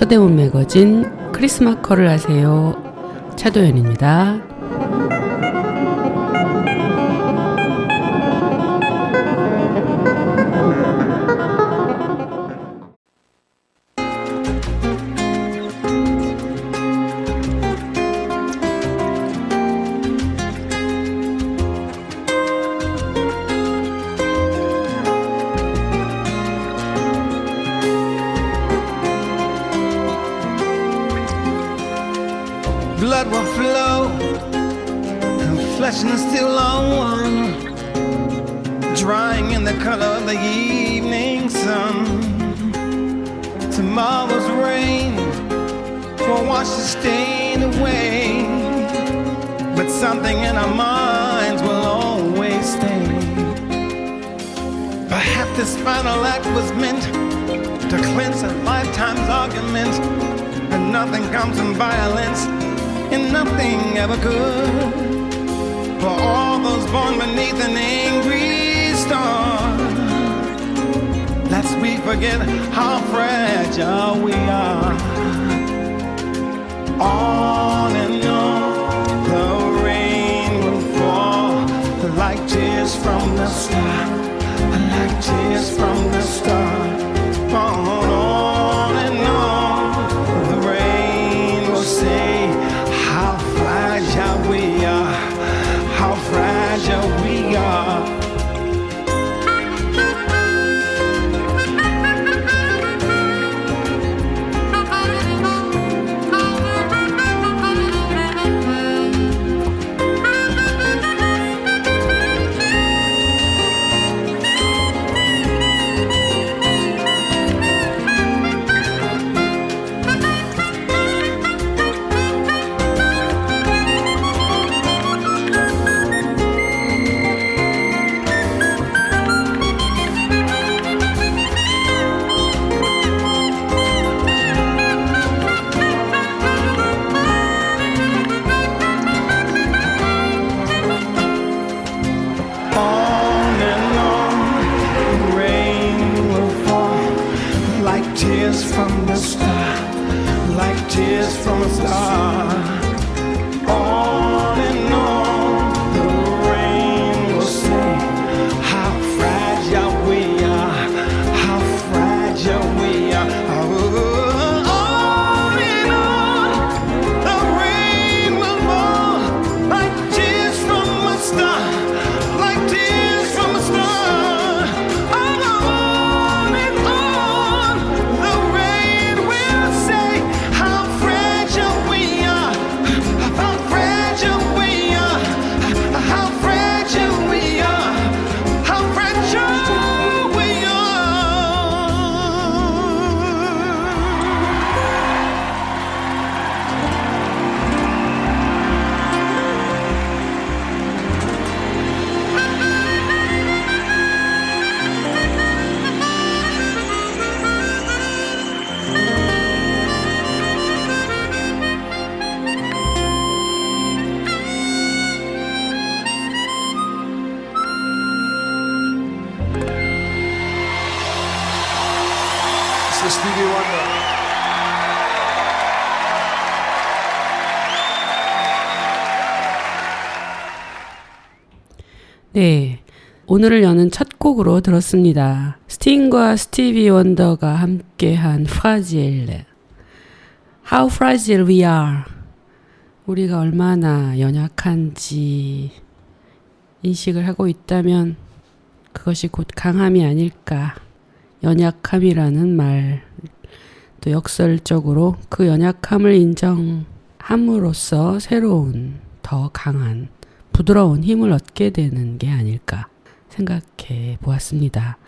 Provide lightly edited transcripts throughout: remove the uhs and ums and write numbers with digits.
서대문 매거진 크리스마컬을 하세요. 차도연입니다. Blood will flow, and flesh and steel on, drying in the color of the evening sun. Tomorrow's rain will wash the stain away, but something in our minds will always stay. Perhaps this final act was meant to cleanse a lifetime's argument, and nothing comes from violence, and nothing ever could. For all those born beneath an angry star, lest we forget how fragile we are. On and on, the rain will fall like tears from the star, like tears from the star. On and on, the rain will say how fragile we are, how fragile we are. Tears from the star, like tears from a star. On and on, the rain will say how fragile we are, how fragile we are. On and on, the rain will fall like tears from a star, like tears from a star. Stevie Wonder. 네, 오늘을 여는 첫 곡으로 들었습니다. 스팅과 스티비 원더가 함께한 프라질레. How fragile we are. 우리가 얼마나 연약한지 인식을 하고 있다면 그것이 곧 강함이 아닐까. 연약함이라는 말, 또 역설적으로 그 연약함을 인정함으로써 새로운, 더 강한, 부드러운 힘을 얻게 되는 게 아닐까 생각해 보았습니다.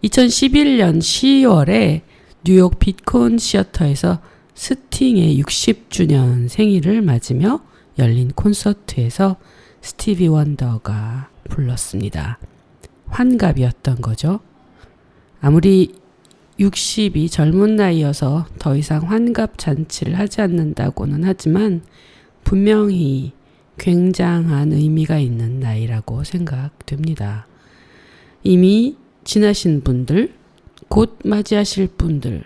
2011년 10월에 뉴욕 비콘 시어터에서 스팅의 60주년 생일을 맞으며 열린 콘서트에서 스티비 원더가 불렀습니다. 환갑이었던 거죠. 아무리 60이 젊은 나이여서 더 이상 환갑 잔치를 하지 않는다고는 하지만 분명히 굉장한 의미가 있는 나이라고 생각됩니다. 이미 지나신 분들, 곧 맞이하실 분들,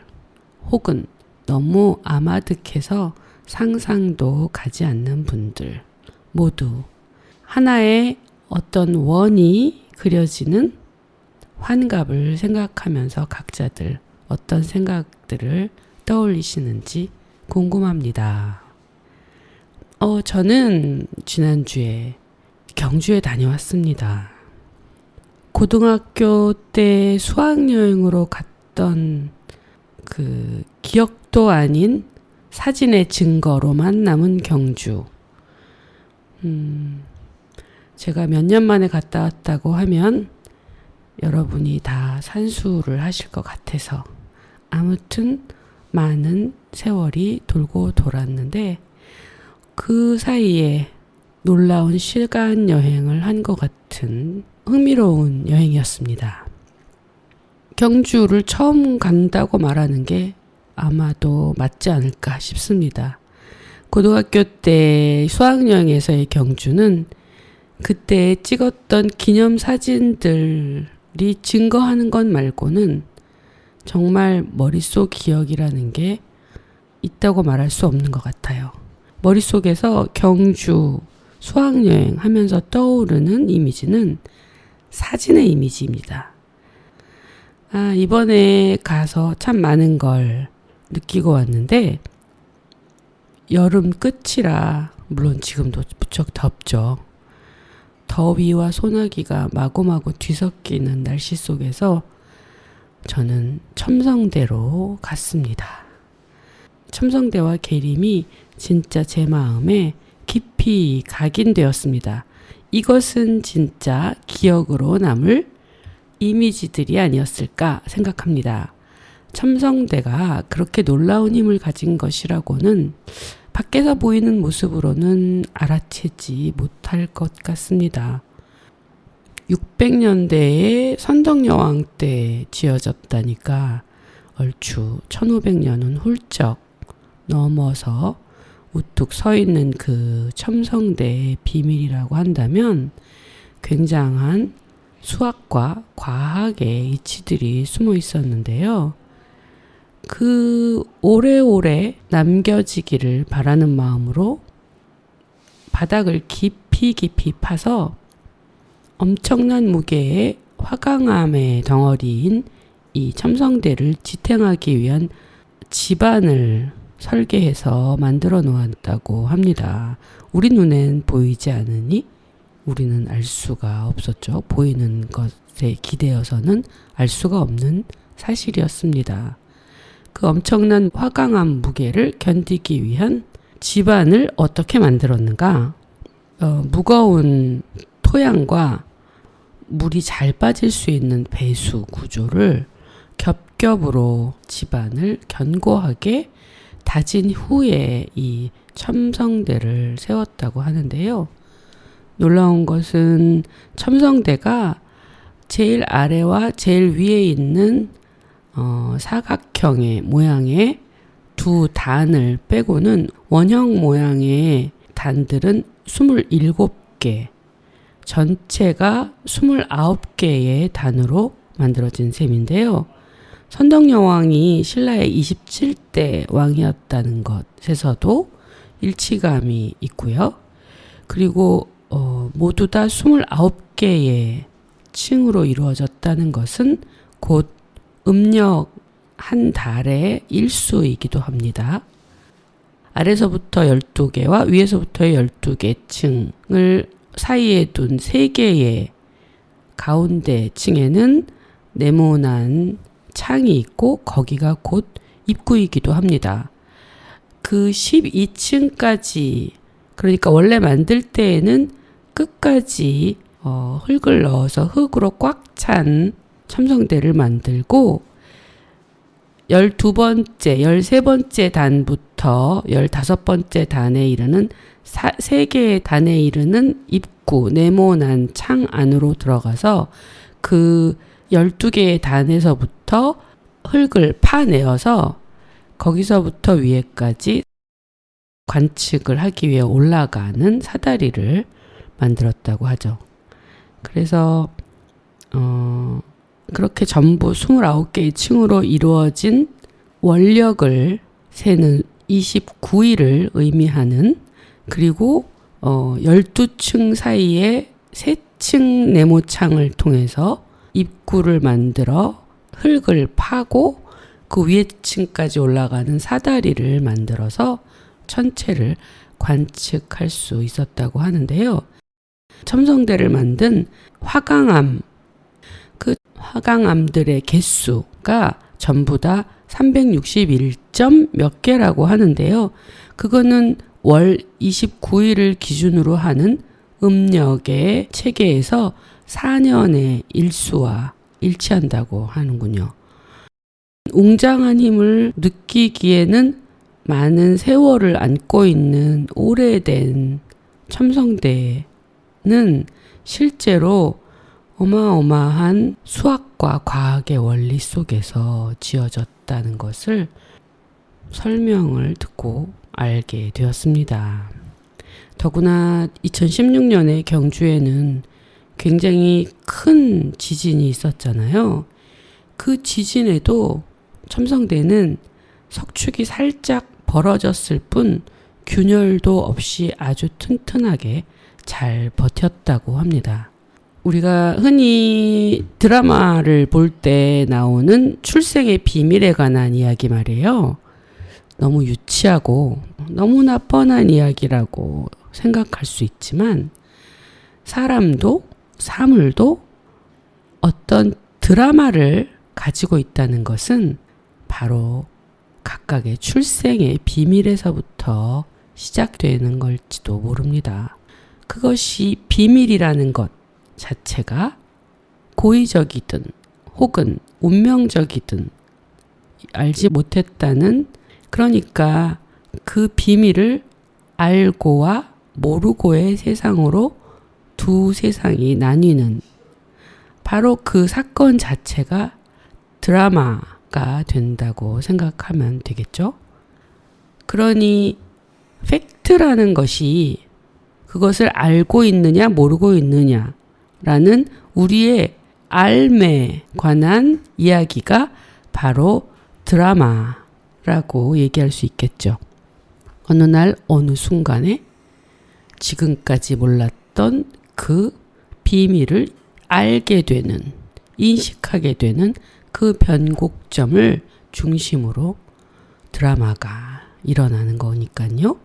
혹은 너무 아마득해서 상상도 가지 않는 분들 모두 하나의 어떤 원이 그려지는 환갑을 생각하면서 각자들 어떤 생각들을 떠올리시는지 궁금합니다. 저는 지난주에 경주에 다녀왔습니다. 고등학교 때 수학여행으로 갔던 그 기억도 아닌 사진의 증거로만 남은 경주. 제가 몇 년 만에 갔다 왔다고 하면 여러분이 다 산수를 하실 것 같아서 아무튼 많은 세월이 돌고 돌았는데 그 사이에 놀라운 시간 여행을 한 것 같은 흥미로운 여행이었습니다. 경주를 처음 간다고 말하는 게 아마도 맞지 않을까 싶습니다. 고등학교 때 수학여행에서의 경주는 그때 찍었던 기념사진들이 증거하는 것 말고는 정말 머릿속 기억이라는 게 있다고 말할 수 없는 것 같아요. 머릿속에서 경주, 수학여행 하면서 떠오르는 이미지는 사진의 이미지입니다. 이번에 가서 참 많은 걸 느끼고 왔는데 여름 끝이라 물론 지금도 무척 덥죠. 더위와 소나기가 마구마구 뒤섞이는 날씨 속에서 저는 첨성대로 갔습니다. 첨성대와 계림이 진짜 제 마음에 깊이 각인되었습니다. 이것은 진짜 기억으로 남을 이미지들이 아니었을까 생각합니다. 첨성대가 그렇게 놀라운 힘을 가진 것이라고는 밖에서 보이는 모습으로는 알아채지 못할 것 같습니다. 600년대에 선덕여왕 때 지어졌다니까 얼추 1500년은 훌쩍 넘어서 우뚝 서 있는 그 첨성대의 비밀이라고 한다면 굉장한 수학과 과학의 이치들이 숨어 있었는데요. 그 오래오래 남겨지기를 바라는 마음으로 바닥을 깊이 파서 엄청난 무게의 화강암의 덩어리인 이 첨성대를 지탱하기 위한 지반을 설계해서 만들어 놓았다고 합니다. 우리 눈엔 보이지 않으니 우리는 알 수가 없었죠. 보이는 것에 기대어서는 알 수가 없는 사실이었습니다. 그 엄청난 화강암 무게를 견디기 위한 지반을 어떻게 만들었는가? 무거운 토양과 물이 잘 빠질 수 있는 배수 구조를 겹겹으로 지반을 견고하게 다진 후에 이 첨성대를 세웠다고 하는데요. 놀라운 것은 첨성대가 제일 아래와 제일 위에 있는 사각형의 모양의 두 단을 빼고는 원형 모양의 단들은 27개, 전체가 29개의 단으로 만들어진 셈인데요. 선덕여왕이 신라의 27대 왕이었다는 것에서도 일치감이 있고요. 그리고 모두 다 29개의 층으로 이루어졌다는 것은 곧 음력 한 달의 일수이기도 합니다. 아래서부터 12개와 위에서부터의 12개 층을 사이에 둔 3개의 가운데 층에는 네모난 창이 있고 거기가 곧 입구이기도 합니다. 그 12층까지 그러니까 원래 만들 때에는 끝까지 흙을 넣어서 흙으로 꽉 찬 첨성대를 만들고 12번째, 13번째 단부터 15번째 단에 이르는 3개의 단에 이르는 입구, 네모난 창 안으로 들어가서 그 12개의 단에서부터 흙을 파내어서 거기서부터 위에까지 관측을 하기 위해 올라가는 사다리를 만들었다고 하죠. 그래서 그렇게 전부 29개의 층으로 이루어진 원력을 세는 29일을 의미하는, 그리고 12층 사이에 3층 네모창을 통해서 입구를 만들어 흙을 파고 그 위에 층까지 올라가는 사다리를 만들어서 천체를 관측할 수 있었다고 하는데요. 첨성대를 만든 화강암, 그 화강암들의 개수가 전부 다 361점 몇 개라고 하는데요. 그거는 월 29일을 기준으로 하는 음력의 체계에서 4년의 일수와 일치한다고 하는군요. 웅장한 힘을 느끼기에는 많은 세월을 안고 있는 오래된 첨성대는 실제로 어마어마한 수학과 과학의 원리 속에서 지어졌다는 것을 설명을 듣고 알게 되었습니다. 더구나 2016년에 경주에는 굉장히 큰 지진이 있었잖아요. 그 지진에도 첨성대는 석축이 살짝 벌어졌을 뿐 균열도 없이 아주 튼튼하게 잘 버텼다고 합니다. 우리가 흔히 드라마를 볼 때 나오는 출생의 비밀에 관한 이야기 말이에요. 너무 유치하고 너무나 뻔한 이야기라고 생각할 수 있지만 사람도 사물도 어떤 드라마를 가지고 있다는 것은 바로 각각의 출생의 비밀에서부터 시작되는 걸지도 모릅니다. 그것이 비밀이라는 것 자체가 고의적이든 혹은 운명적이든 알지 못했다는, 그러니까 그 비밀을 알고와 모르고의 세상으로 두 세상이 나뉘는 바로 그 사건 자체가 드라마가 된다고 생각하면 되겠죠. 그러니 팩트라는 것이 그것을 알고 있느냐 모르고 있느냐라는 우리의 알에 관한 이야기가 바로 드라마라고 얘기할 수 있겠죠. 어느 날 어느 순간에 지금까지 몰랐던 그 비밀을 알게 되는, 인식하게 되는 그 변곡점을 중심으로 드라마가 일어나는 거니까요.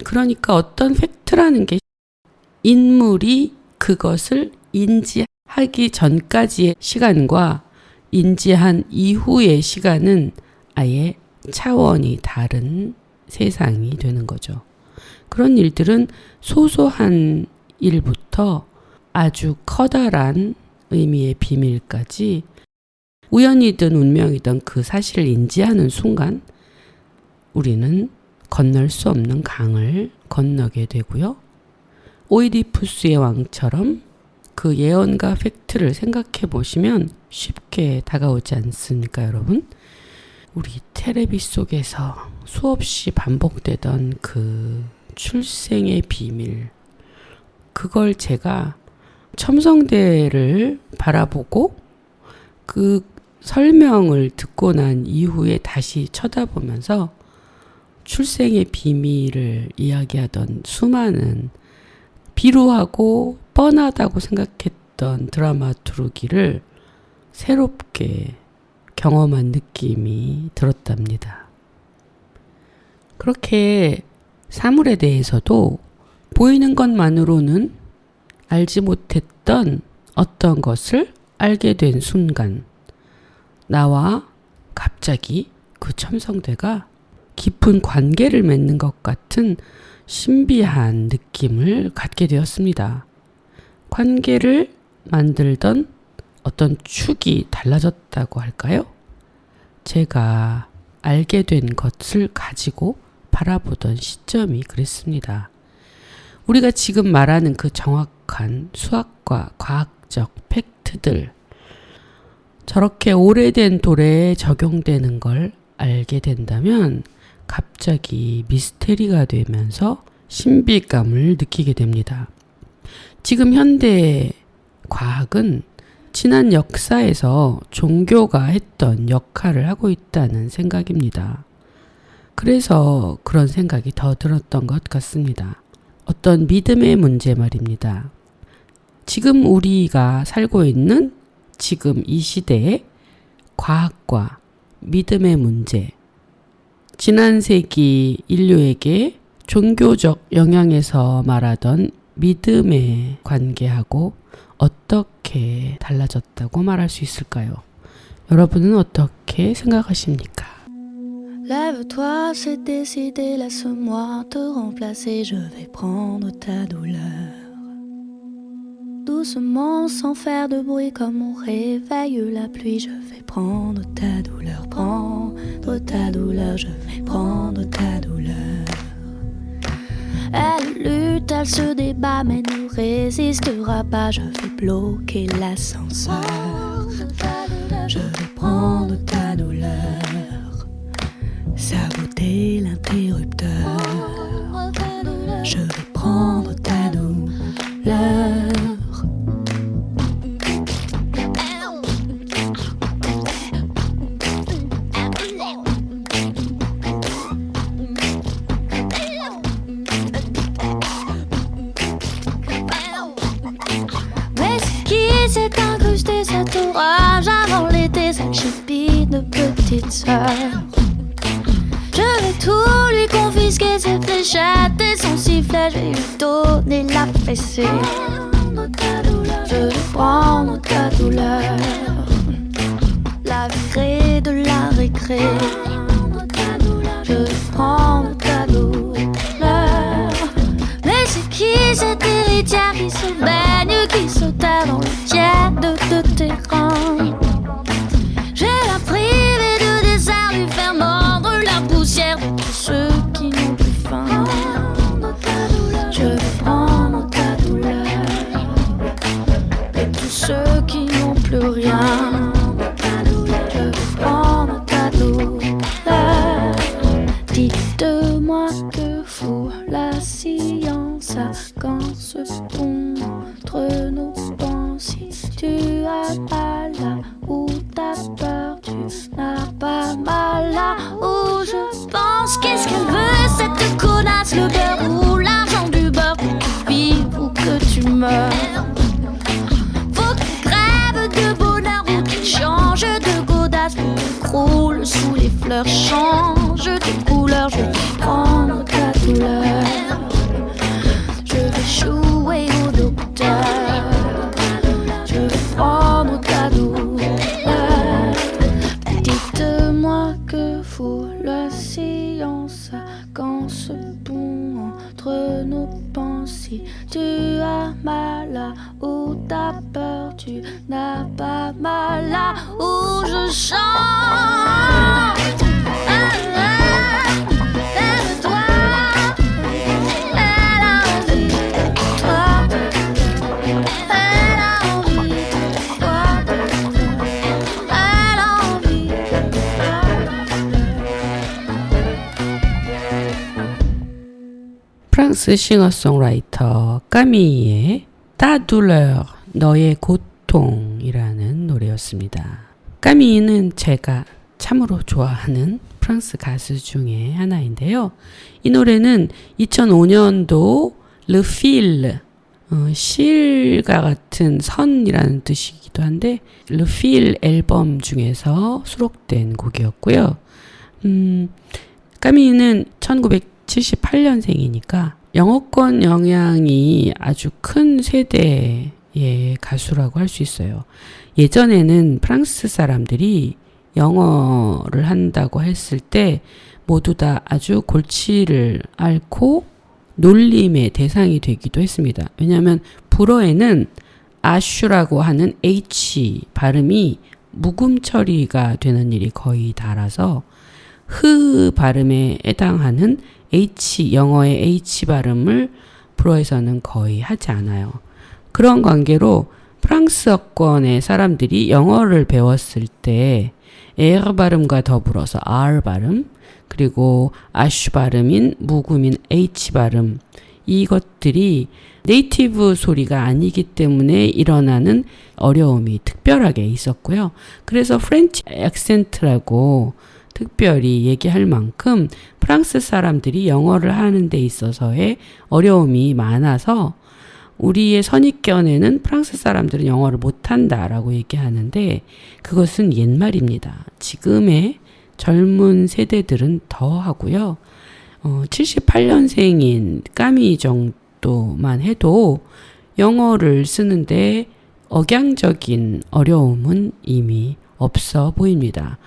그러니까 어떤 팩트라는 게 인물이 그것을 인지하기 전까지의 시간과 인지한 이후의 시간은 아예 차원이 다른 세상이 되는 거죠. 그런 일들은 소소한 일부터 아주 커다란 의미의 비밀까지 우연이든 운명이든 그 사실을 인지하는 순간 우리는 건널 수 없는 강을 건너게 되고요. 오이디푸스의 왕처럼 그 예언과 팩트를 생각해 보시면 쉽게 다가오지 않습니까, 여러분? 우리 텔레비 속에서 수없이 반복되던 그 출생의 비밀, 그걸 제가 첨성대를 바라보고 그 설명을 듣고 난 이후에 다시 쳐다보면서 출생의 비밀을 이야기하던 수많은 비루하고 뻔하다고 생각했던 드라마투르기를 새롭게 경험한 느낌이 들었답니다. 그렇게 사물에 대해서도 보이는 것만으로는 알지 못했던 어떤 것을 알게 된 순간 나와 갑자기 그 첨성대가 깊은 관계를 맺는 것 같은 신비한 느낌을 갖게 되었습니다. 관계를 만들던 어떤 축이 달라졌다고 할까요? 제가 알게 된 것을 가지고 바라보던 시점이 그랬습니다. 우리가 지금 말하는 그 정확한 수학과 과학적 팩트들, 저렇게 오래된 도래에 적용되는 걸 알게 된다면 갑자기 미스테리가 되면서 신비감을 느끼게 됩니다. 지금 현대 과학은 지난 역사에서 종교가 했던 역할을 하고 있다는 생각입니다. 그래서 그런 생각이 더 들었던 것 같습니다. 어떤 믿음의 문제 말입니다. 지금 우리가 살고 있는 지금 이 시대의 과학과 믿음의 문제, 지난 세기 인류에게 종교적 영향에서 말하던 믿음의 관계하고 어떻게 달라졌다고 말할 수 있을까요? 여러분은 어떻게 생각하십니까? Lève-toi, c'est décidé, laisse-moi te remplacer, je vais prendre ta douleur. Doucement, sans faire de bruit, comme on réveille la pluie, je vais prendre ta douleur, prendre ta douleur, je vais prendre ta douleur. Elle lutte, elle se débat, mais ne résistera pas, je vais bloquer l'ascenseur. Je vais prendre ta douleur, saboter l'interrupteur. Je vais prendre ta douleur. Mais c'est qui s'est incrusté cet orage avant l'été, cette chipie de petite sœur? Je vais tout lui confisquer, ses fléchettes et son sifflet, je vais lui donner la fessée. Je vais prendre ta douleur, la virer de la récré. Je vais prendre ta douleur. Mais c'est qui cette héritière qui se baigne, qui se terre dans le tiède de terrain? Je vais la priver de dessert, lui faire mordre la poussière de tous ceux qui n'ont plus faim. Je vais prendre ta douleur de tous ceux qui n'ont plus rien. Je vais prendre ta douleur. Dites-moi que fout la science quand ce pont entre nos pensées. Tu as mal là où t'as peur, tu n'as pas mal là où je pense. Qu'est-ce qu'elle veut cette connasse, le beurre ou l'argent du beurre? Que tu vives ou que tu meurs, faut qu'elle crève de bonheur ou qu'elle change de godasse, ou qu'elle croule sous les fleurs, change de couleur. Je vais prendre ta douleur, je vais jouer au docteur. Je vais prendre ta douleur. Dites-moi que fout la science quand ce pont entre nos pensées. Tu as mal là où t'as peur, tu n'as pas mal là où je chante. Lève-toi, elle a envie de toi. Elle a envie de toi. Elle a envie de toi. 프랑스 싱어송라이터 까미의 따둘러 너의 고통이라는 노래였습니다. 까미는 제가 참으로 좋아하는 프랑스 가수 중에 하나인데요. 이 노래는 2005년도 르필, 실과 같은 선이라는 뜻이기도 한데 르필 앨범 중에서 수록된 곡이었고요. 까미는 1978년생이니까 영어권 영향이 아주 큰 세대의 가수라고 할 수 있어요. 예전에는 프랑스 사람들이 영어를 한다고 했을 때 모두 다 아주 골치를 앓고 놀림의 대상이 되기도 했습니다. 왜냐하면 불어에는 아슈라고 하는 H 발음이 묵음 처리가 되는 일이 거의 달아서 흐 발음에 해당하는 H, 영어의 H 발음을 불어에서는 거의 하지 않아요. 그런 관계로 프랑스어권의 사람들이 영어를 배웠을 때 R 발음과 더불어서 R 발음, 그리고 아슈 발음인 묵음인 H 발음, 이것들이 네이티브 소리가 아니기 때문에 일어나는 어려움이 특별하게 있었고요. 그래서 프렌치 액센트라고 특별히 얘기할 만큼 프랑스 사람들이 영어를 하는 데 있어서의 어려움이 많아서 우리의 선입견에는 프랑스 사람들은 영어를 못한다라고 얘기하는데 그것은 옛말입니다. 지금의 젊은 세대들은 더 하고요. 78년생인 까미 정도만 해도 영어를 쓰는데 억양적인 어려움은 이미 없어 보입니다.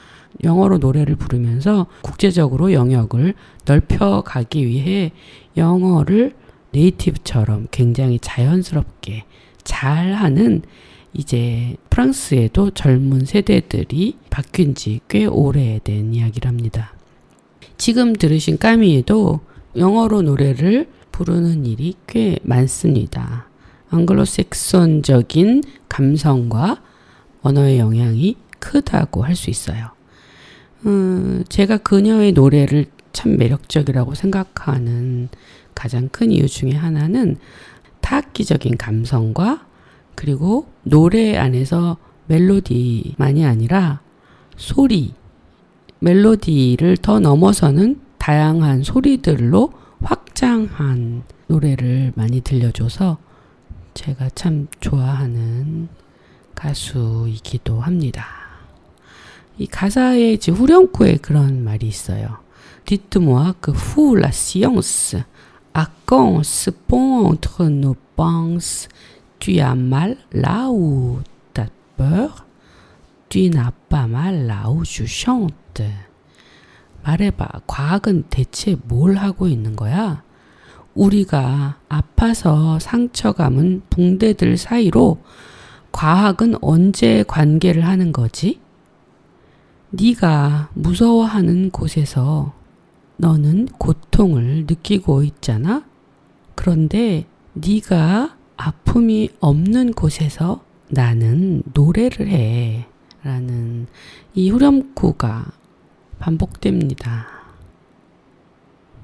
영어로 노래를 부르면서 국제적으로 영역을 넓혀가기 위해 영어를 네이티브처럼 굉장히 자연스럽게 잘하는 이제 프랑스에도 젊은 세대들이 바뀐 지 꽤 오래된 이야기랍니다. 지금 들으신 까미에도 영어로 노래를 부르는 일이 꽤 많습니다. 앙글로색선적인 감성과 언어의 영향이 크다고 할 수 있어요. 제가 그녀의 노래를 참 매력적이라고 생각하는 가장 큰 이유 중에 하나는 타악기적인 감성과 그리고 노래 안에서 멜로디만이 아니라 소리, 멜로디를 더 넘어서는 다양한 소리들로 확장한 노래를 많이 들려줘서 제가 참 좋아하는 가수이기도 합니다. 이 가사에 이제 후렴구에 그런 말이 있어요. Dites-moi que fout la science, à quand se pond entre nos penses, tu as mal là où t'as peur, tu n'as pas mal là où tu chantes. 말해봐, 과학은 대체 뭘 하고 있는 거야? 우리가 아파서 상처감은 붕대들 사이로 과학은 언제 관계를 하는 거지? 네가 무서워하는 곳에서 너는 고통을 느끼고 있잖아? 그런데 네가 아픔이 없는 곳에서 나는 노래를 해. 라는 이 후렴구가 반복됩니다.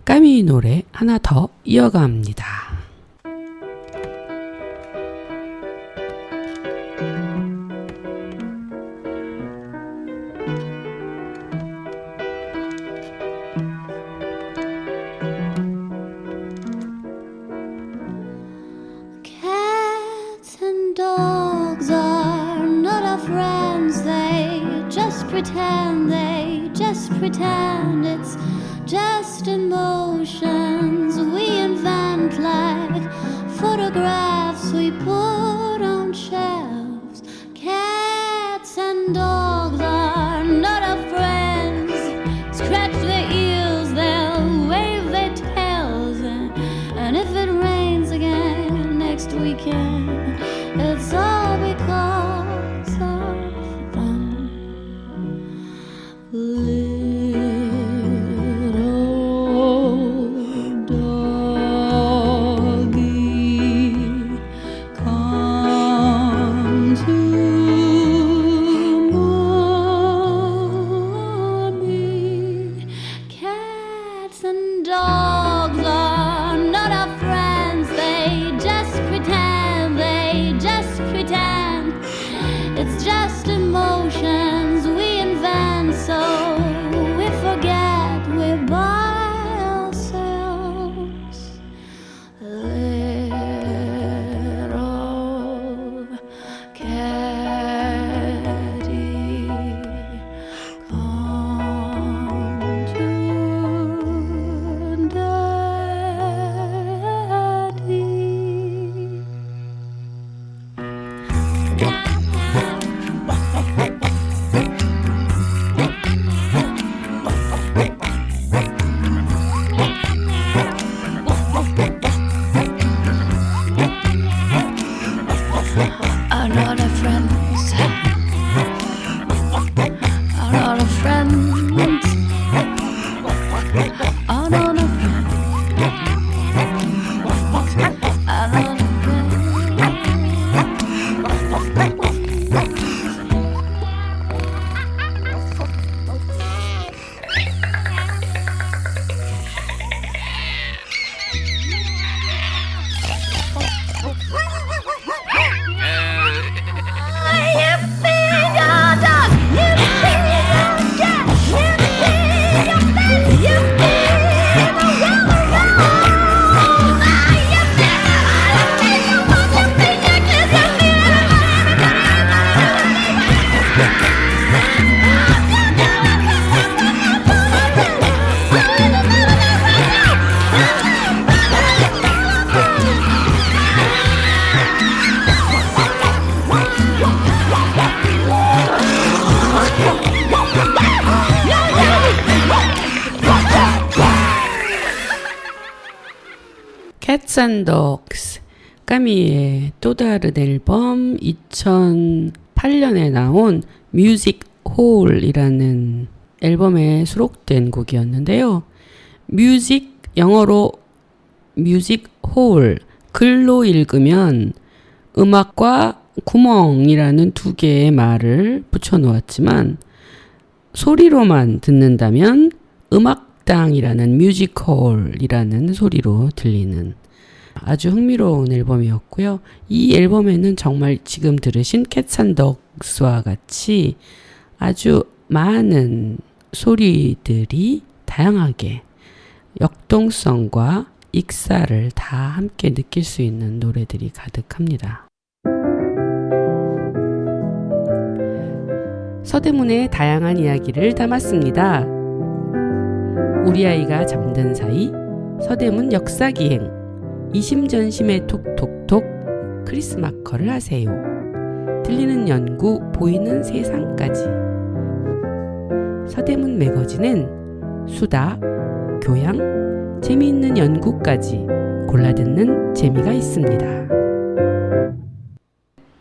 까미 노래 하나 더 이어갑니다. Cats and dogs are not our friends. They just pretend, it's just emotions we invent like photographs we put on shelves. Cats and dogs are not our friends. Scratch their ears, they'll wave their tails, and if it rains again next weekend, it's all because of them. Little doggy, come Cats and Dogs, 까미의 또 다른 앨범 2008년에 나온 뮤직 홀이라는 앨범에 수록된 곡이었는데요. 뮤직, 영어로 뮤직 홀, 글로 읽으면 음악과 구멍이라는 두 개의 말을 붙여 놓았지만 소리로만 듣는다면 음악당이라는 뮤지컬이라는 소리로 들리는 아주 흥미로운 앨범이었고요. 이 앨범에는 정말 지금 들으신 Cats and Dogs와 같이 아주 많은 소리들이 다양하게 역동성과 익사를 다 함께 느낄 수 있는 노래들이 가득합니다. 서대문의 다양한 이야기를 담았습니다. 우리 아이가 잠든 사이, 서대문 역사기행, 이심전심의 톡톡톡, 크리스마커를 하세요. 들리는 연구, 보이는 세상까지. 서대문 매거진은 수다, 교양, 재미있는 연구까지 골라듣는 재미가 있습니다.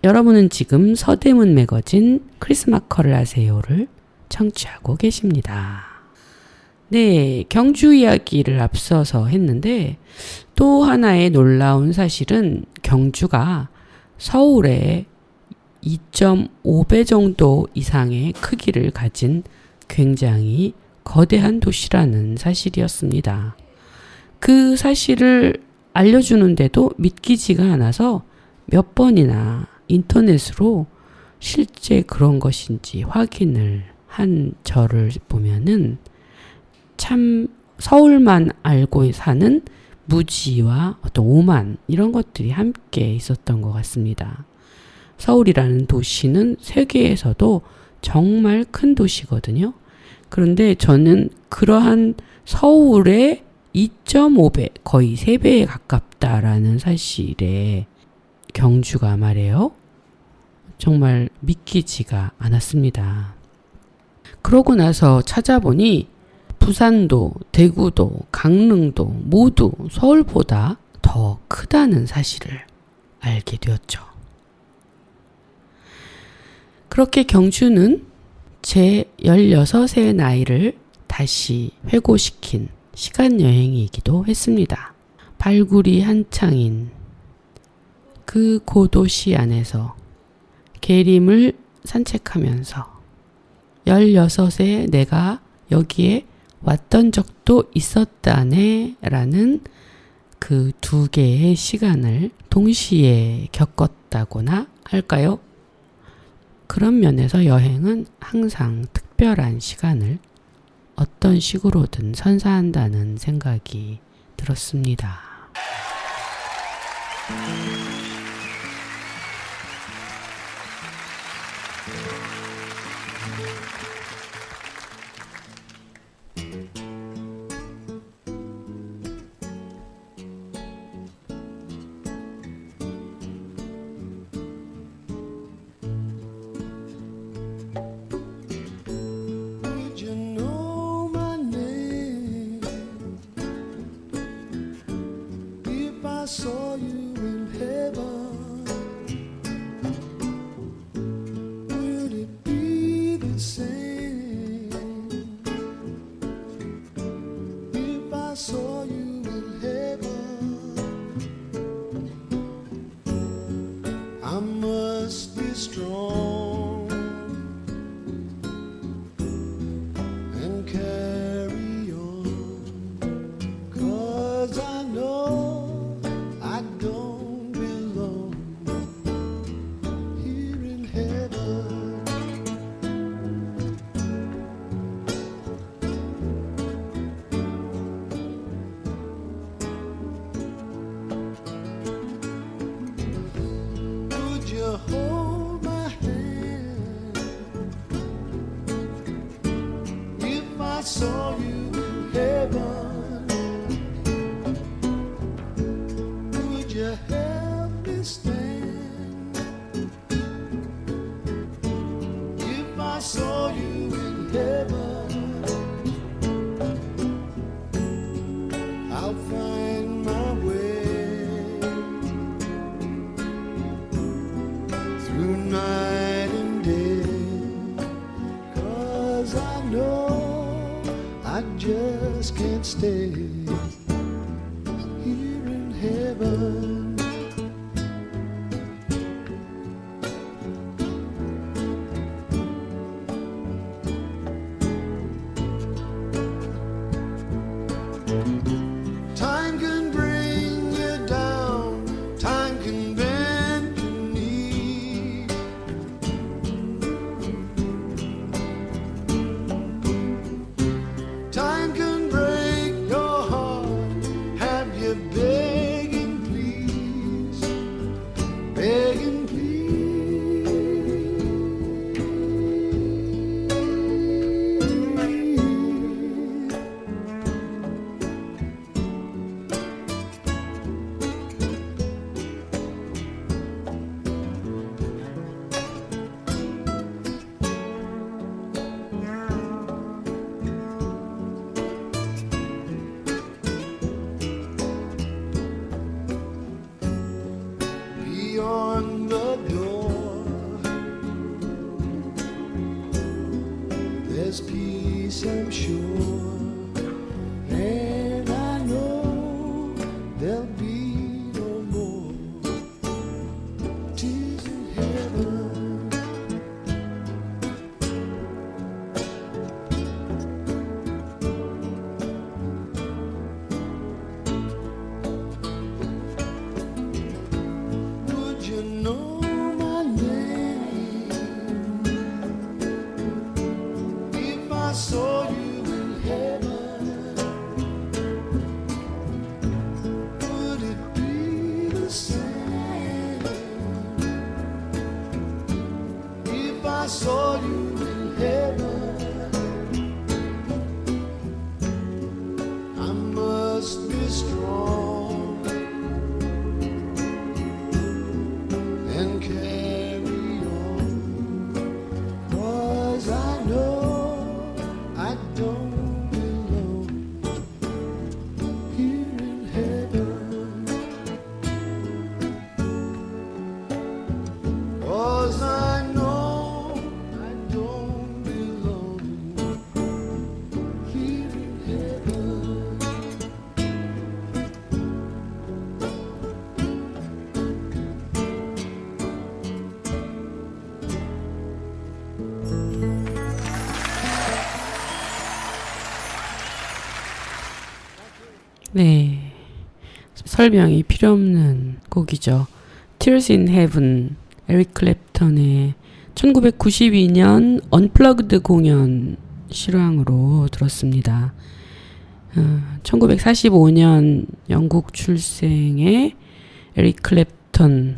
여러분은 지금 서대문 매거진 크리스마커를 하세요를 청취하고 계십니다. 네, 경주 이야기를 앞서서 했는데 또 하나의 놀라운 사실은 경주가 서울의 2.5배 정도 이상의 크기를 가진 굉장히 거대한 도시라는 사실이었습니다. 그 사실을 알려주는데도 믿기지가 않아서 몇 번이나 인터넷으로 실제 그런 것인지 확인을 한 저를 보면은 참 서울만 알고 사는 무지와 어떤 오만 이런 것들이 함께 있었던 것 같습니다. 서울이라는 도시는 세계에서도 정말 큰 도시거든요. 그런데 저는 그러한 서울의 2.5배, 거의 3배에 가깝다라는 사실에 경주가 말이에요. 정말 믿기지가 않았습니다. 그러고 나서 찾아보니 부산도, 대구도, 강릉도 모두 서울보다 더 크다는 사실을 알게 되었죠. 그렇게 경주는 제 16의 나이를 다시 회고시킨 시간여행이기도 했습니다. 발굴이 한창인 그 고도시 안에서 계림을 산책하면서 16에 내가 여기에 왔던 적도 있었다네 라는 그 두 개의 시간을 동시에 겪었다고나 할까요? 그런 면에서 여행은 항상 특별한 시간을 어떤 식으로든 선사한다는 생각이 들었습니다. Saw you in heaven, would it be the same if I saw you in heaven? I must be strong and carry on, 'cause I know I don't belong here in heaven. saw you in heaven, would you help me stand? If I saw you in heaven, I'll find my way through night and day, 'cause I know I just can't stay here in heaven. Time can bring you down, time can bend your knee. Time can break your heart, have you begging please, begging please. Beyond the door, there's peace, I'm sure, and I know there'll be no more tears in heaven. Would you know my name if I saw you in heaven? Would it be the same if I saw you in heaven? I must be strong and carry on, 'cause I know I don't belong here in heaven, 'cause I know I don't belong here in heaven. 네. 설명이 필요 없는 곡이죠. Tears in Heaven, 에릭 클랩턴의 1992년 언플러그드 공연 실황으로 들었습니다. 1945년 영국 출생의 에릭 클랩턴,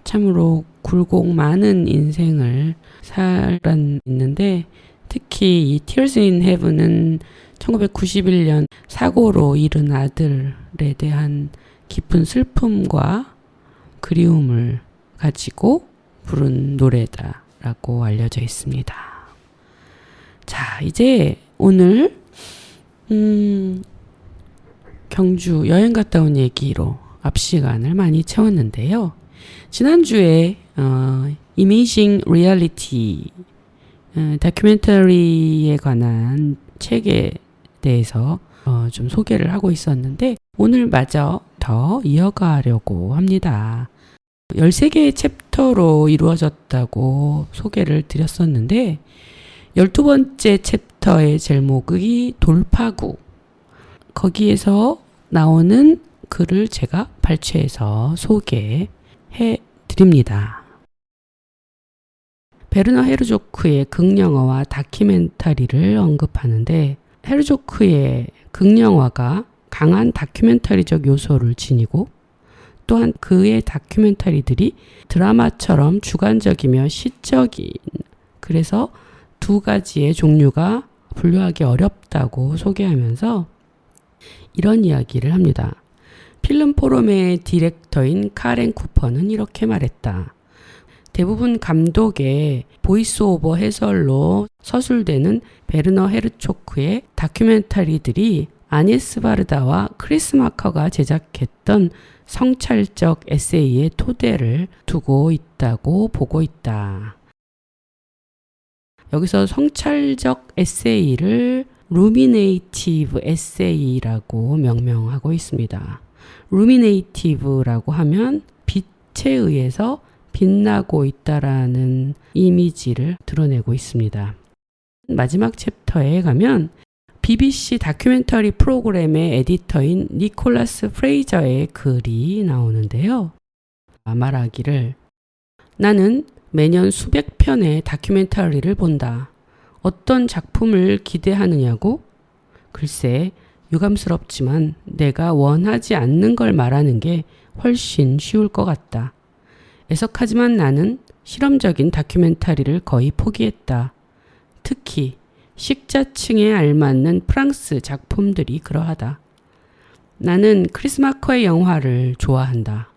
참으로 굴곡 많은 인생을 살았는데, 특히 이 Tears in Heaven은 1991년 사고로 잃은 아들에 대한 깊은 슬픔과 그리움을 가지고 부른 노래다라고 알려져 있습니다. 자, 이제 오늘 경주 여행 갔다 온 얘기로 앞 시간을 많이 채웠는데요. 지난주에 Imaging Reality 다큐멘터리에 관한 책에 대해서 좀 소개를 하고 있었는데, 오늘 마저 더 이어가려고 합니다. 13개의 챕터로 이루어졌다고 소개를 드렸었는데, 12번째 챕터의 제목이 돌파구. 거기에서 나오는 글을 제가 발췌해서 소개해 드립니다. 베르너 헤르조크의 극영화와 다큐멘터리를 언급하는데, 헤르조크의 극영화가 강한 다큐멘터리적 요소를 지니고, 또한 그의 다큐멘터리들이 드라마처럼 주관적이며 시적인, 그래서 두 가지의 종류가 분류하기 어렵다고 소개하면서 이런 이야기를 합니다. 필름 포럼의 디렉터인 카렌 쿠퍼는 이렇게 말했다. 대부분 감독의 보이스 오버 해설로 서술되는 베르너 헤르초크의 다큐멘터리들이 아니스 바르다와 크리스 마커가 제작했던 성찰적 에세이의 토대를 두고 있다고 보고 있다. 여기서 성찰적 에세이를 루미네이티브 에세이라고 명명하고 있습니다. 루미네이티브라고 하면 빛에 의해서 빛나고 있다라는 이미지를 드러내고 있습니다. 마지막 챕터에 가면 BBC 다큐멘터리 프로그램의 에디터인 니콜라스 프레이저의 글이 나오는데요. 말하기를 나는 매년 수백 편의 다큐멘터리를 본다. 어떤 작품을 기대하느냐고? 글쎄, 유감스럽지만 내가 원하지 않는 걸 말하는 게 훨씬 쉬울 것 같다. 애석하지만 나는 실험적인 다큐멘터리를 거의 포기했다. 특히 식자층에 알맞는 프랑스 작품들이 그러하다. 나는 크리스 마커의 영화를 좋아한다.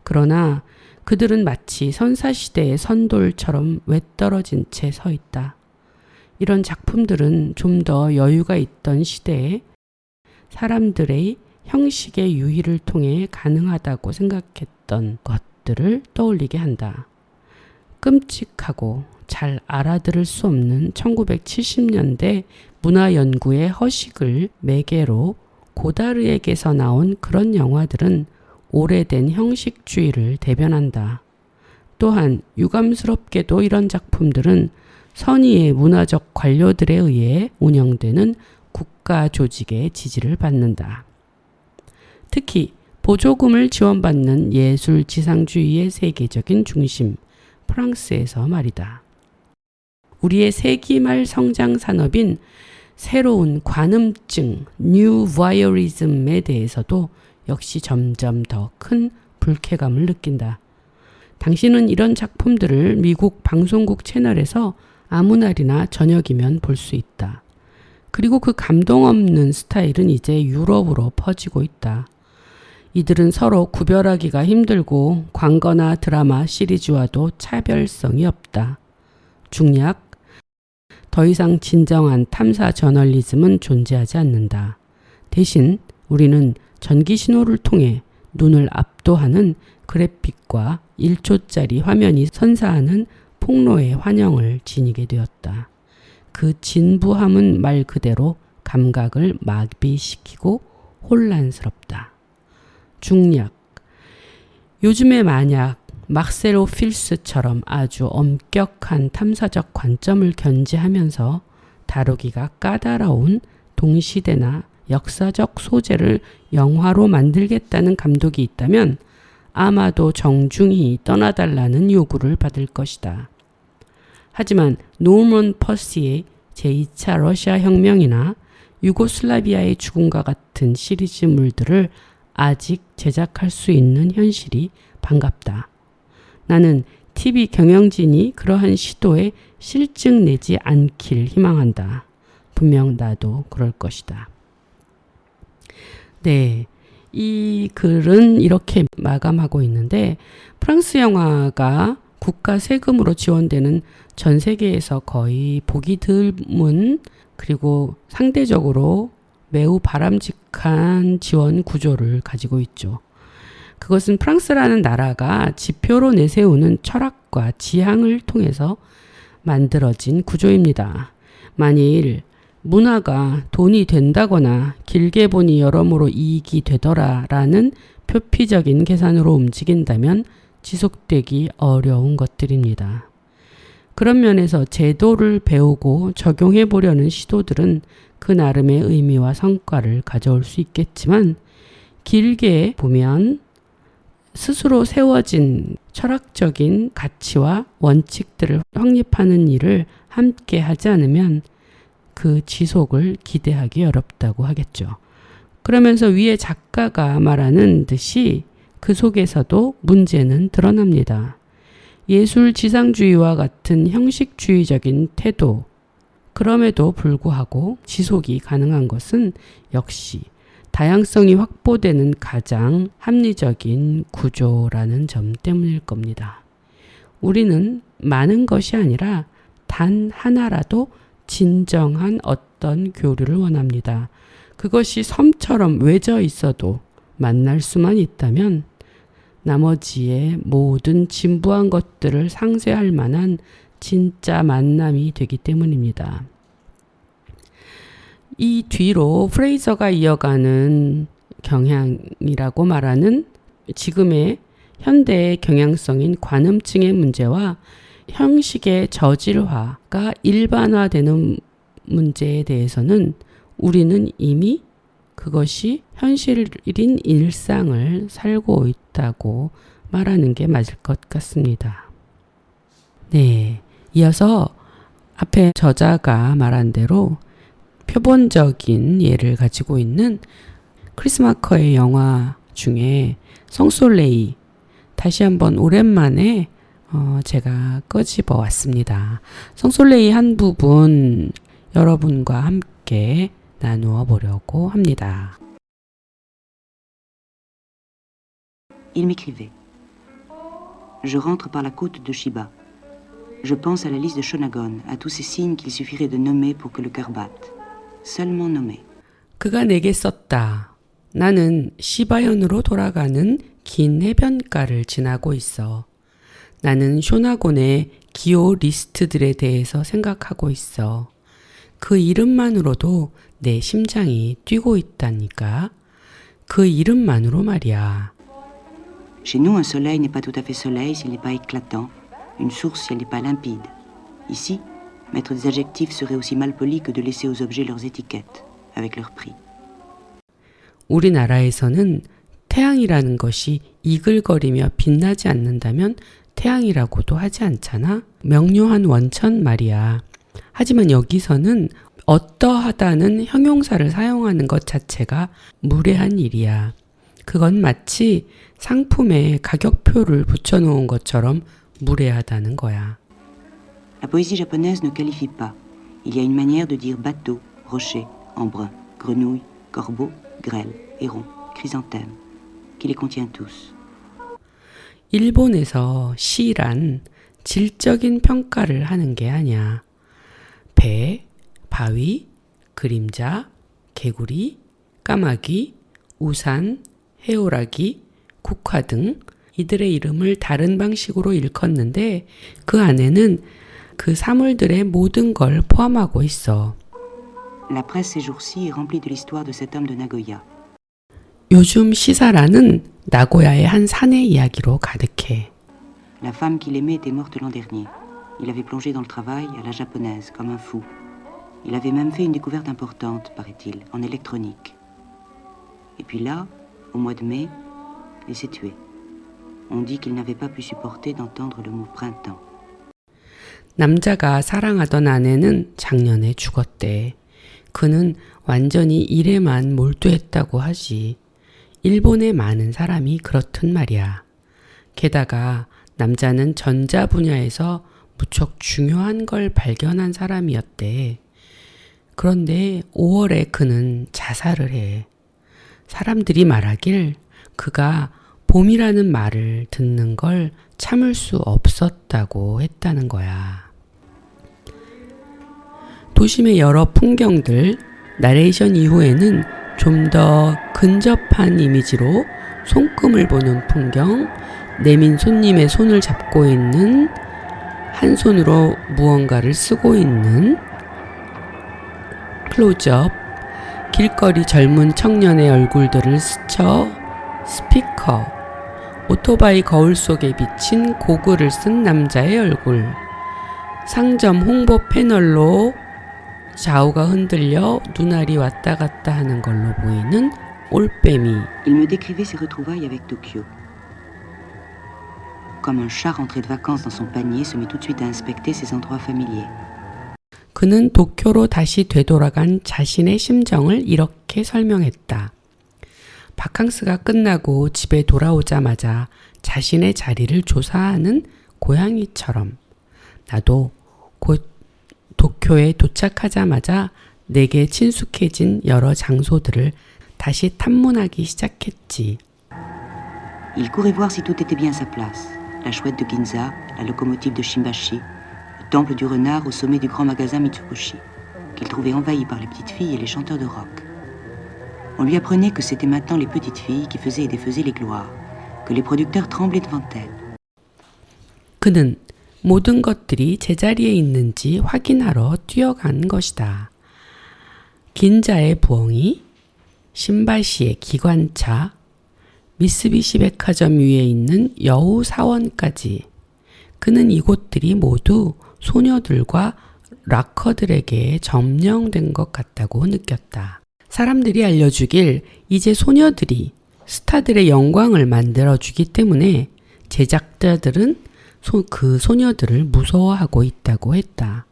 그러나 그들은 마치 선사시대의 선돌처럼 외떨어진 채 서 있다. 이런 작품들은 좀 더 여유가 있던 시대에 사람들의 형식의 유희를 통해 가능하다고 생각했던 것들을 떠올리게 한다. 끔찍하고 잘 알아들을 수 없는 1970년대 문화 연구의 허식을 매개로 고다르에게서 나온 그런 영화들은 오래된 형식주의를 대변한다. 또한 유감스럽게도 이런 작품들은 선의의 문화적 관료들에 의해 운영되는 국가 조직의 지지를 받는다. 특히 보조금을 지원받는 예술 지상주의의 세계적인 중심, 프랑스에서 말이다. 우리의 세기 말 성장 산업인 새로운 관음증, 뉴 바이오리즘에 대해서도 역시 점점 더 큰 불쾌감을 느낀다. 당신은 이런 작품들을 미국 방송국 채널에서 아무 날이나 저녁이면 볼 수 있다. 그리고 그 감동 없는 스타일은 이제 유럽으로 퍼지고 있다. 이들은 서로 구별하기가 힘들고 광고나 드라마 시리즈와도 차별성이 없다. 중략, 더 이상 진정한 탐사 저널리즘은 존재하지 않는다. 대신 우리는 전기 신호를 통해 눈을 압도하는 그래픽과 1초짜리 화면이 선사하는 폭로의 환영을 지니게 되었다. 그 진부함은 말 그대로 감각을 마비시키고 혼란스럽다. 중략, 요즘에 만약 막셀로 필스처럼 아주 엄격한 탐사적 관점을 견지하면서 다루기가 까다로운 동시대나 역사적 소재를 영화로 만들겠다는 감독이 있다면 아마도 정중히 떠나달라는 요구를 받을 것이다. 하지만 노먼 퍼시의 제2차 러시아 혁명이나 유고슬라비아의 죽음과 같은 시리즈물들을 아직 제작할 수 있는 현실이 반갑다. 나는 TV 경영진이 그러한 시도에 실증 내지 않길 희망한다. 분명 나도 그럴 것이다. 네, 이 글은 이렇게 마감하고 있는데 프랑스 영화가 국가 세금으로 지원되는 전 세계에서 거의 보기 드문 그리고 상대적으로 매우 바람직한 지원 구조를 가지고 있죠. 그것은 프랑스라는 나라가 지표로 내세우는 철학과 지향을 통해서 만들어진 구조입니다. 만일 문화가 돈이 된다거나 길게 보니 여러모로 이익이 되더라라는 표피적인 계산으로 움직인다면 지속되기 어려운 것들입니다. 그런 면에서 제도를 배우고 적용해 보려는 시도들은 그 나름의 의미와 성과를 가져올 수 있겠지만 길게 보면 스스로 세워진 철학적인 가치와 원칙들을 확립하는 일을 함께 하지 않으면 그 지속을 기대하기 어렵다고 하겠죠. 그러면서 위에 작가가 말하는 듯이 그 속에서도 문제는 드러납니다. 예술 지상주의와 같은 형식주의적인 태도, 그럼에도 불구하고 지속이 가능한 것은 역시 다양성이 확보되는 가장 합리적인 구조라는 점 때문일 겁니다. 우리는 많은 것이 아니라 단 하나라도 진정한 어떤 교류를 원합니다. 그것이 섬처럼 외져 있어도 만날 수만 있다면 나머지의 모든 진부한 것들을 상쇄할 만한 진짜 만남이 되기 때문입니다. 이 뒤로 프레이저가 이어가는 경향이라고 말하는 지금의 현대의 경향성인 관음증의 문제와 형식의 저질화가 일반화되는 문제에 대해서는 우리는 이미 그것이 현실인 일상을 살고 있다고 말하는 게 맞을 것 같습니다. 네, 이어서 앞에 저자가 말한 대로 표본적인 예를 가지고 있는 크리스 마커의 영화 중에 성솔레이 다시 한번 오랜만에 제가 끄집어 왔습니다. 성솔레이 한 부분 여러분과 함께 나누어 보려고 합니다. Il m'écrivait. Je rentre par la côte de Shiba. Je pense à la liste de Shonagon, à tous ces signes qu'il suffirait de nommer pour que le cœur batte. Seulement nommer. 그가 내게 썼다. 나는 시바현으로 돌아가는 긴 해변가를 지나고 있어. 나는 쇼나곤의 기호 리스트들에 대해서 생각하고 있어. 그 이름만으로도 내 심장이 뛰고 있다니까. 그 이름만으로 말이야. Chez nous, un soleil n'est pas tout à fait soleil s'il n'est pas éclatant, une source si elle n'est pas limpide. Ici, mettre des adjectifs serait aussi mal poli que de laisser aux objets leurs étiquettes, avec leur prix. 우리나라에서는 태양이라는 것이 이글거리며 빛나지 않는다면 태양이라고도 하지 않잖아. 명료한 원천 말이야. 하지만 여기서는 어떠하다는 형용사를 사용하는 것 자체가 무례한 일이야. 그건 마치 상품에 가격표를 붙여놓은 것처럼 무례하다는 거야. La poésie japonaise ne qualifie pas. Il y a une manière de dire bateau, rocher, embrun, grenouille, corbeau, grêle, héron, chrysanthème, qui les contient tous. 일본에서 시란 질적인 평가를 하는 게 아니야. 배, 바위, 그림자, 개구리, 까마귀, 우산, 해오라기, 국화 등 이들의 이름을 다른 방식으로 일컫는데 그 안에는 그 사물들의 모든 걸 포함하고 있어. La presse ces jours-ci est remplie de l'histoire de cet homme de Nagoya. 요즘 시사라는 나고야의 한 산의 이야기로 가득해. La femme qu'il aimait était morte l'an dernier. Il avait plongé dans le travail à la japonaise, comme un fou. Il avait même fait une découverte importante, paraît-il, en électronique. Et puis là, au mois de mai, il s'est tué. On dit qu'il n'avait pas pu supporter d'entendre le mot printemps. 남자가 사랑하던 아내는 작년에 죽었대. 그는 완전히 일에만 몰두했다고 하지. 일본의 많은 사람이 그렇단 말이야. 게다가 남자는 전자 분야에서 무척 중요한 걸 발견한 사람이었대. 그런데 5월에 그는 자살을 해. 사람들이 말하길 그가 봄이라는 말을 듣는 걸 참을 수 없었다고 했다는 거야. 도심의 여러 풍경들, 나레이션 이후에는 좀 더 근접한 이미지로 손금을 보는 풍경, 내민 손님의 손을 잡고 있는 한 손으로 무언가를 쓰고 있는 클로즈업, 길거리 젊은 청년의 얼굴들을 스쳐 스피커, 오토바이 거울 속에 비친 고글을 쓴 남자의 얼굴, 상점 홍보 패널로 좌우가 흔들려 눈알이 왔다 갔다 하는 걸로 보이는 올빼미. Il me décrivait ses retrouvailles avec Tokyo. Comme un chat rentré de vacances dans son panier se met tout de suite à inspecter ses endroits familiers. 그는 도쿄로 다시 되돌아간 자신의 심정을 이렇게 설명했다. 바캉스가 끝나고 집에 돌아오자마자 자신의 자리를 조사하는 고양이처럼 나도 곧 도쿄에 도착하자마자 내게 친숙해진 여러 장소들을 다시 탐문하기 시작했지. Il courait voir si tout était bien à sa place. La chouette de Ginza, la locomotive de Shimbashi, le temple du renard au sommet du grand magasin Mitsukoshi, qu'il trouvait envahi par les petites filles et les chanteurs de rock. On lui apprenait que c'était maintenant les petites filles qui faisaient et défaisaient les gloires, que les producteurs tremblaient devant elles. 그는 모든 것들이 제자리에 있는지 확인하러 뛰어간 것이다. 긴자의 부엉이, 신바시의 기관차, 미쓰비시 백화점 위에 있는 여우 사원까지 그는 이곳들이 모두 소녀들과 락커들에게 점령된 것 같다고 느꼈다. 사람들이 알려주길 이제 소녀들이 스타들의 영광을 만들어주기 때문에 제작자들은 그 소녀들을 무서워하고 있다고 했다.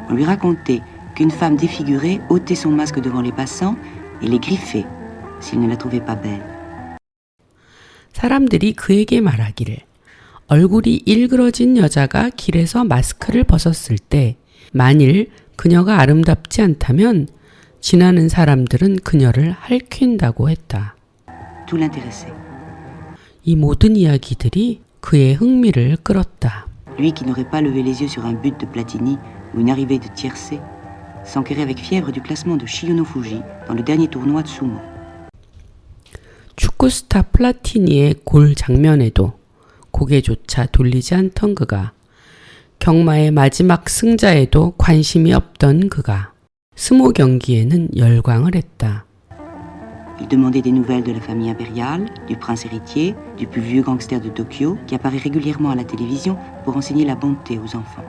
On lui racontait qu'une femme défigurée ôtait son masque devant les passants et les griffait s'ils ne la trouvaient pas belle. 사람들이 그에게 말하기를 얼굴이 일그러진 여자가 길에서 마스크를 벗었을 때 만일 그녀가 아름답지 않다면 지나는 사람들은 그녀를 할퀴다고 했다. Tout l'intéressait. 이 모든 이야기들이 그의 흥미를 끌었다. Lui qui n'aurait pas levé les yeux sur un but de Platini ou une arrivée de tiercé, s'enquérait avec fièvre du classement de Shigeno Fuji dans le dernier tournoi de sumo. 축구 스타 플라티니의 골 장면에도 고개조차 돌리지 않던 그가, 경마의 마지막 승자에도 관심이 없던 그가 스모 경기에는 열광을 했다. Il demandait des nouvelles de la famille impériale, du prince héritier, du plus vieux gangster de Tokyo qui apparaît régulièrement à la télévision pour enseigner la bonté aux enfants.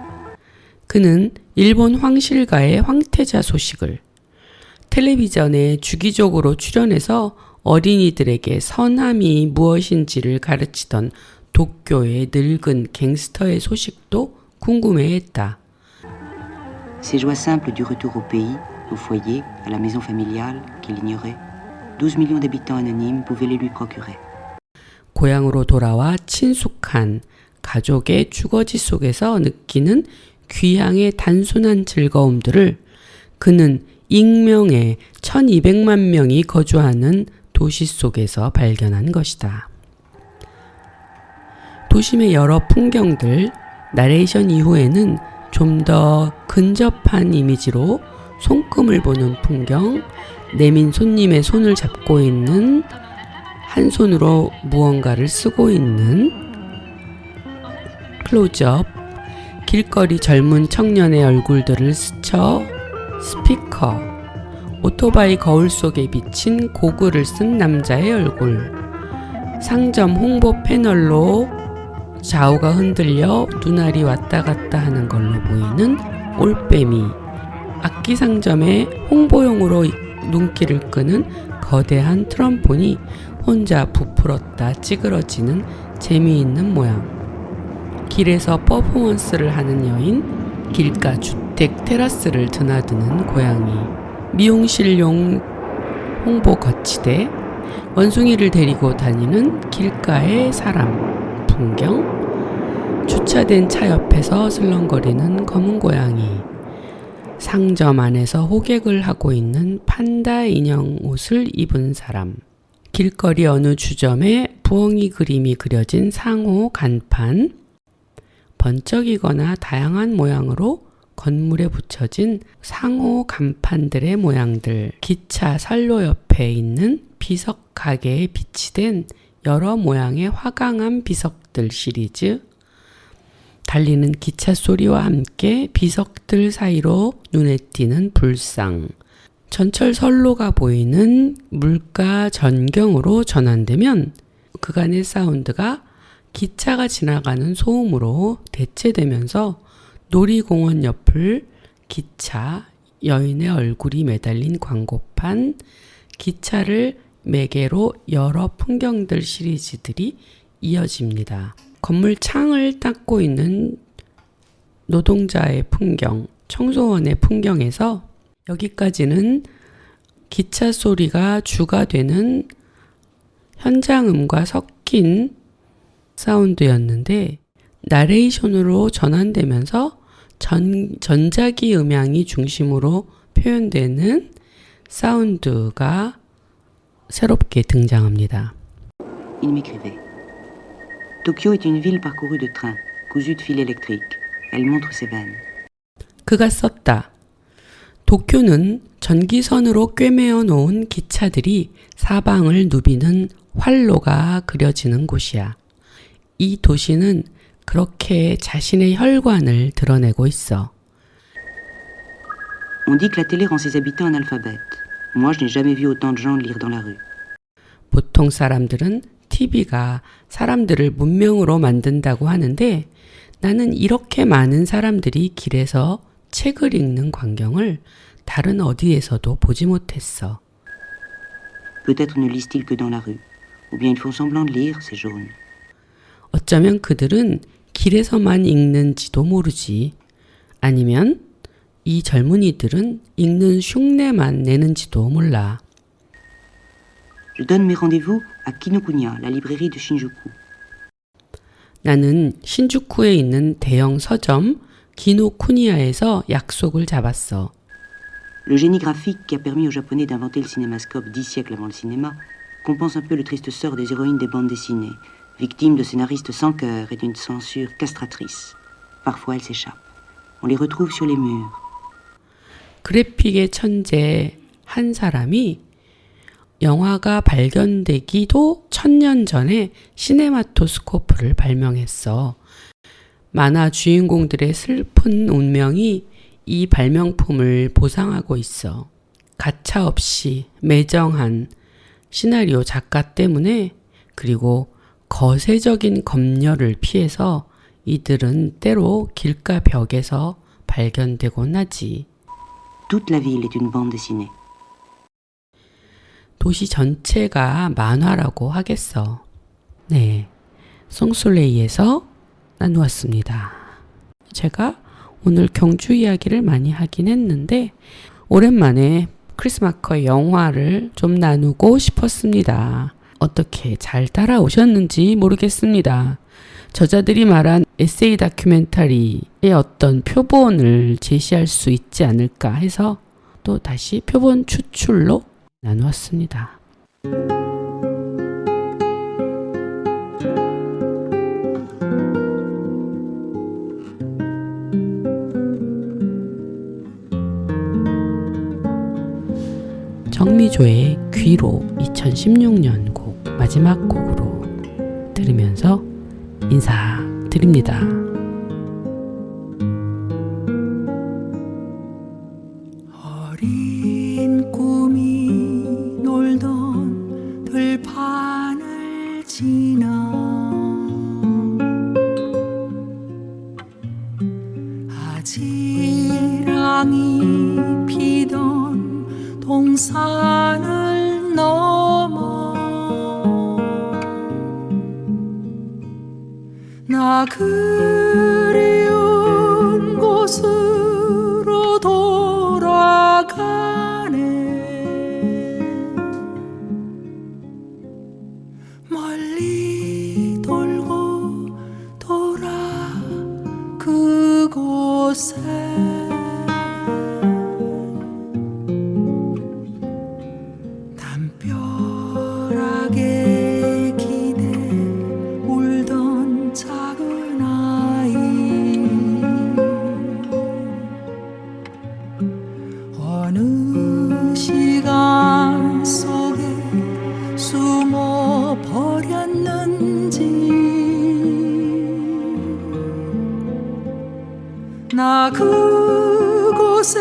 그는 일본 황실가의 황태자 소식을 텔레비전에 주기적으로 출연해서 어린이들에게 선함이 무엇인지를 가르치던 도쿄의 늙은 갱스터의 소식도 궁금해했다. Ces joies simples du retour au pays, au foyer, à la maison familiale, qu'il ignorait, 12 millions d'habitants anonymes pouvaient les lui procurer. 고향으로 돌아와 친숙한 가족의 주거지 속에서 느끼는 귀향의 단순한 즐거움들을 그는 익명의 1200만 명이 거주하는 도시 속에서 발견한 것이다. 도심의 여러 풍경들, 나레이션 이후에는 좀 더 근접한 이미지로 손금을 보는 풍경, 내민 손님의 손을 잡고 있는, 한 손으로 무언가를 쓰고 있는 클로즈업, 길거리 젊은 청년의 얼굴들을 스쳐 스피커, 오토바이 거울 속에 비친 고글을 쓴 남자의 얼굴, 상점 홍보 패널로 좌우가 흔들려 눈알이 왔다 갔다 하는 걸로 보이는 올빼미, 악기 상점에 홍보용으로 눈길을 끄는 거대한 트럼폰이 혼자 부풀었다 찌그러지는 재미있는 모양, 길에서 퍼포먼스를 하는 여인, 길가 주택 테라스를 드나드는 고양이, 미용실용 홍보 거치대, 원숭이를 데리고 다니는 길가의 사람, 풍경, 주차된 차 옆에서 슬렁거리는 검은 고양이, 상점 안에서 호객을 하고 있는 판다 인형 옷을 입은 사람, 길거리 어느 주점에 부엉이 그림이 그려진 상호 간판, 번쩍이거나 다양한 모양으로 건물에 붙여진 상호 간판들의 모양들, 기차 선로 옆에 있는 비석 가게에 비치된 여러 모양의 화강암 비석들 시리즈, 달리는 기차 소리와 함께 비석들 사이로 눈에 띄는 불상, 전철 선로가 보이는 물가 전경으로 전환되면 그간의 사운드가 기차가 지나가는 소음으로 대체되면서 놀이공원 옆을 기차, 여인의 얼굴이 매달린 광고판, 기차를 매개로 여러 풍경들 시리즈들이 이어집니다. 건물 창을 닦고 있는 노동자의 풍경, 청소원의 풍경에서 여기까지는 기차 소리가 주가 되는 현장음과 섞인 사운드였는데 나레이션으로 전환되면서 전자기 음향이 중심으로 표현되는 사운드가 새롭게 등장합니다. Il m'écrivait. Tokyo est une ville parcourue de trains, cousue de fils électriques. Elle montre ses veines. 그가 썼다. 도쿄는 전기선으로 꿰매어 놓은 기차들이 사방을 누비는 활로가 그려지는 곳이야. 이 도시는 그렇게 자신의 혈관을 드러내고 있어. On dit que la télé rend ses habitants analphabètes. Moi, je n'ai jamais vu autant de gens lire dans la rue. 보통 사람들은 TV가 사람들을 문명으로 만든다고 하는데 나는 이렇게 많은 사람들이 길에서 책을 읽는 광경을 다른 어디에서도 보지 못했어. Peut-être ne lisent-ils que dans la rue. Ou bien ils font semblant de lire, ces jaunes. 어쩌면 그들은 길에서만 읽는지도 모르지. 아니면 이 젊은이들은 읽는 흉내만 내는지도 몰라. Je donne mes rendez-vous à Kinokuniya, la librairie de Shinjuku. 나는 신주쿠에 있는 대형 서점 기노쿠니아에서 약속을 잡았어. Le génie graphique qui a permis aux Japonais d'inventer le cinémascope 10 siècles avant le cinéma compense un peu le triste sort des héroïnes des bandes dessinées, victimes de scénaristes sans cœur et d'une censure castratrice. Parfois elles s'échappent. On les retrouve sur les murs. 그래픽의 천재 한 사람이 영화가 발견되기도 1000년 전에 시네마토스코프를 발명했어. 만화 주인공들의 슬픈 운명이 이 발명품을 보상하고 있어. 가차없이 매정한 시나리오 작가 때문에 그리고 거세적인 검열을 피해서 이들은 때로 길가 벽에서 발견되곤 하지. Toute la ville est une bande dessinée. 도시 전체가 만화라고 하겠어. 네, 송솔레이에서 나누었습니다. 제가 오늘 경주 이야기를 많이 하긴 했는데 오랜만에 크리스마커의 영화를 좀 나누고 싶었습니다. 어떻게 잘 따라오셨는지 모르겠습니다. 저자들이 말한 에세이 다큐멘터리의 어떤 표본을 제시할 수 있지 않을까 해서 또 다시 표본 추출로 나누었습니다. 정미조의 귀로 2016년 곡 마지막 곡으로 들으면서 인사드립니다. 어린 꿈이 놀던 들판을 지나 아지랑이 피던 동산을 넘어 나 그리운 곳으로 돌아가네. 멀리 돌고 돌아 그곳에 담벼락에 기대 울던 작은 아이 어느 시간 속에 숨어 버렸는지 나 그곳에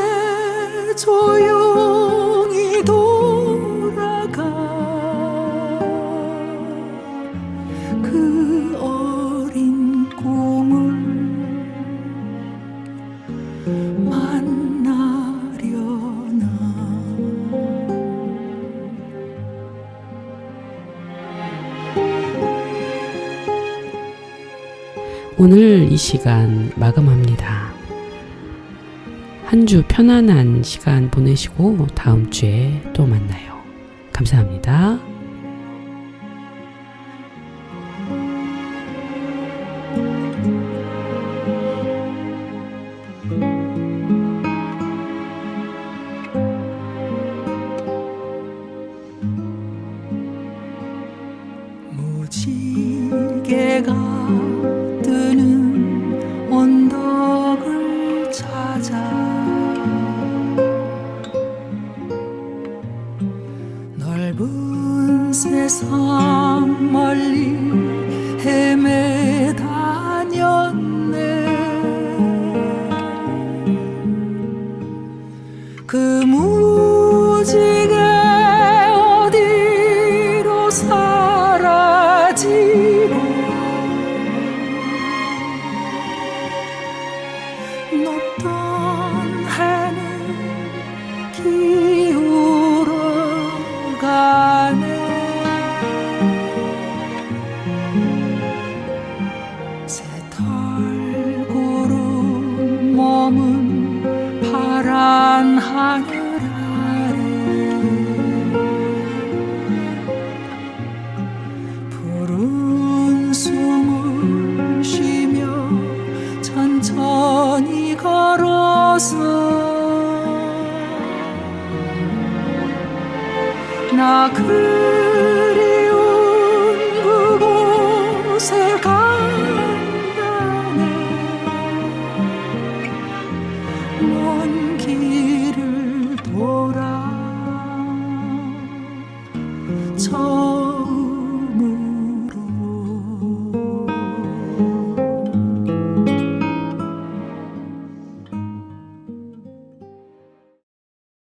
조용히 돌아가 그 어린 꿈을 만나려나. 오늘 이 시간 마감합니다. 한 주 편안한 시간 보내시고 다음 주에 또 만나요. 감사합니다. 해가 뜨는 언덕을 찾아 넓은 세상 멀리 헤매 다녔네. 그 무지개 어디로 사라지고 높던 해는 기울어 가네. 새털 구름 머문 파란 하늘 아래 푸른 숨을 쉬며 천천히 걸어서 나 그리운 그곳에 간다네. 먼 길을 돌아